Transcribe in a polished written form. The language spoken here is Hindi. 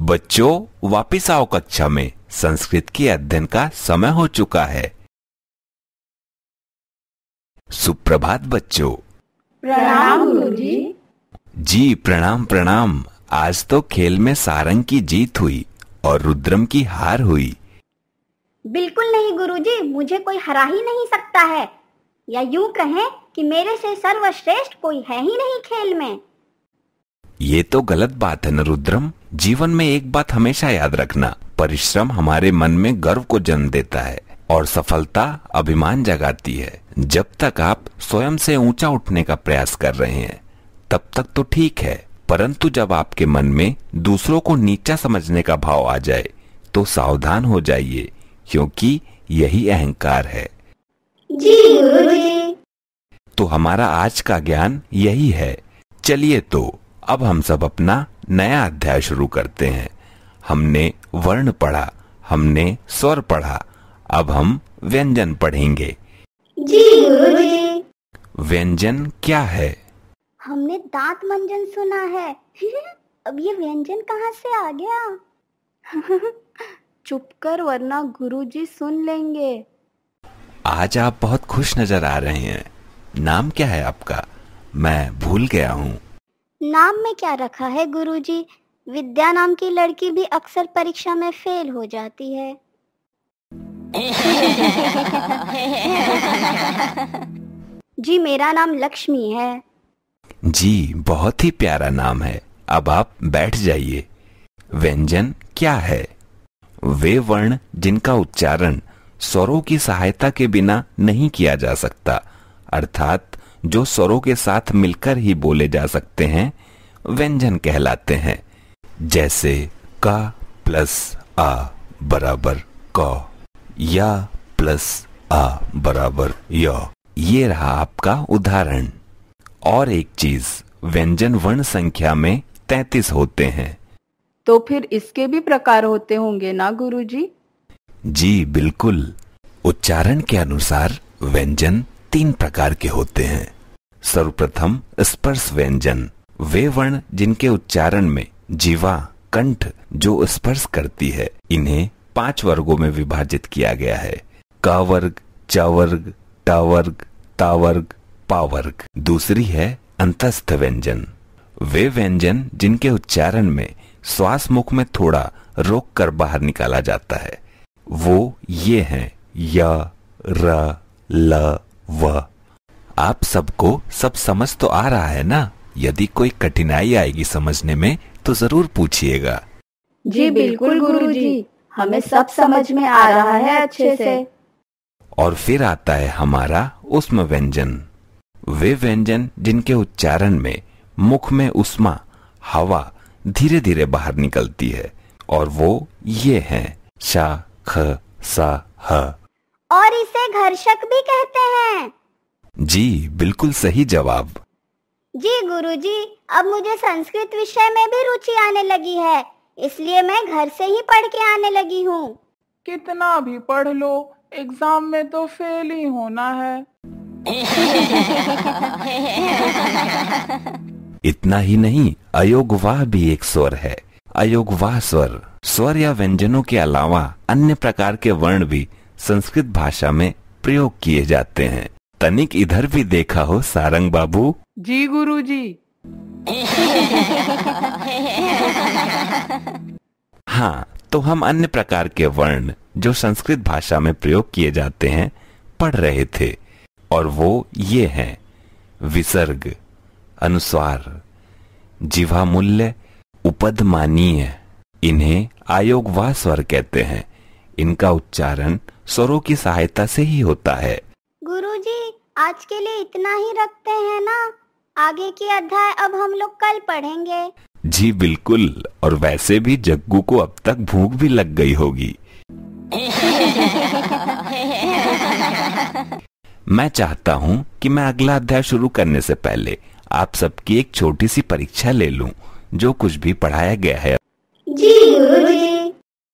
बच्चों वापिस आओ कक्षा में। संस्कृत के अध्ययन का समय हो चुका है। सुप्रभात बच्चों। प्रणाम गुरुजी। जी प्रणाम प्रणाम। आज तो खेल में सारंग की जीत हुई और रुद्रम की हार हुई। बिल्कुल नहीं गुरुजी, मुझे कोई हरा ही नहीं सकता है, या यूं कहें कि मेरे से सर्वश्रेष्ठ कोई है ही नहीं खेल में। ये तो गलत बात है न रुद्रम। जीवन में एक बात हमेशा याद रखना, परिश्रम हमारे मन में गर्व को जन्म देता है और सफलता अभिमान जगाती है। जब तक आप स्वयं से ऊंचा उठने का प्रयास कर रहे हैं तब तक तो ठीक है, परंतु जब आपके मन में दूसरों को नीचा समझने का भाव आ जाए तो सावधान हो जाइए, क्योंकि यही अहंकार है। जी गुरुजी। तो हमारा आज का ज्ञान यही है। चलिए तो अब हम सब अपना नया अध्याय शुरू करते हैं। हमने वर्ण पढ़ा, हमने स्वर पढ़ा, अब हम व्यंजन पढ़ेंगे। जी गुरुजी। व्यंजन क्या है? हमने दांत मंजन सुना है। अब ये व्यंजन कहाँ से आ गया? चुप कर वरना गुरुजी सुन लेंगे। आज आप बहुत खुश नजर आ रहे हैं। नाम क्या है आपका? मैं भूल गया हूँ। नाम में क्या रखा है गुरुजी? विद्या नाम की लड़की भी अक्सर परीक्षा में फेल हो जाती है। जी मेरा नाम लक्ष्मी है। जी बहुत ही प्यारा नाम है। अब आप बैठ जाइए। व्यंजन क्या है? वे वर्ण जिनका उच्चारण स्वरों की सहायता के बिना नहीं किया जा सकता, अर्थात जो स्वरों के साथ मिलकर ही बोले जा सकते हैं, व्यंजन कहलाते हैं। जैसे का प्लस आ बराबर क, या प्लस आ बराबर य। ये रहा आपका उदाहरण। और एक चीज, व्यंजन वर्ण संख्या में 33 होते हैं। तो फिर इसके भी प्रकार होते होंगे ना गुरुजी? जी बिल्कुल। उच्चारण के अनुसार व्यंजन 3 प्रकार के होते हैं। सर्वप्रथम स्पर्श व्यंजन, वे वर्ण जिनके उच्चारण में जीवा कंठ जो स्पर्श करती है, इन्हें 5 वर्गों में विभाजित किया गया है। क वर्ग, च वर्ग, ट वर्ग, ता वर्ग, पा वर्ग। दूसरी है अंतस्थ व्यंजन, वे व्यंजन जिनके उच्चारण में श्वास मुख में थोड़ा रोक कर बाहर निकाला जाता है। वो ये हैं य, र, ल, व। आप सबको सब समझ तो आ रहा है ना? यदि कोई कठिनाई आएगी समझने में तो जरूर पूछिएगा। जी बिल्कुल गुरुजी, हमें सब समझ में आ रहा है अच्छे से। और फिर आता है हमारा ऊष्म व्यंजन, वे व्यंजन जिनके उच्चारण में मुख में ऊष्मा हवा धीरे धीरे बाहर निकलती है, और वो ये हैं श, ख, स, ह। और इसे घर्षक भी कहते हैं। जी बिल्कुल सही जवाब। जी गुरुजी, अब मुझे संस्कृत विषय में भी रुचि आने लगी है, इसलिए मैं घर से ही पढ़ के आने लगी हूँ। कितना भी पढ़ लो, एग्जाम में तो फेल ही होना है। इतना ही नहीं, अयोगवाह भी एक स्वर है। अयोगवाह स्वर, स्वर या व्यंजनों के अलावा अन्य प्रकार के वर्ण भी संस्कृत भाषा में प्रयोग किए जाते हैं। तनिक इधर भी देखा हो सारंग बाबू। जी गुरुजी। हाँ, तो हम अन्य प्रकार के वर्ण जो संस्कृत भाषा में प्रयोग किए जाते हैं पढ़ रहे थे, और वो ये हैं विसर्ग, अनुस्वार, जिह्वामूल्य, उपधमानीय। इन्हें आयोगवाह स्वर कहते हैं। इनका उच्चारण स्वरों की सहायता से ही होता है। गुरुजी, आज के लिए इतना ही रखते हैं ना? आगे की अध्याय अब हम लोग कल पढ़ेंगे। जी बिल्कुल। और वैसे भी जग्गू को अब तक भूख भी लग गई होगी। मैं चाहता हूँ कि मैं अगला अध्याय शुरू करने से पहले आप सबकी एक छोटी सी परीक्षा ले लूं, जो कुछ भी पढ़ाया गया है। जी गुरुजी।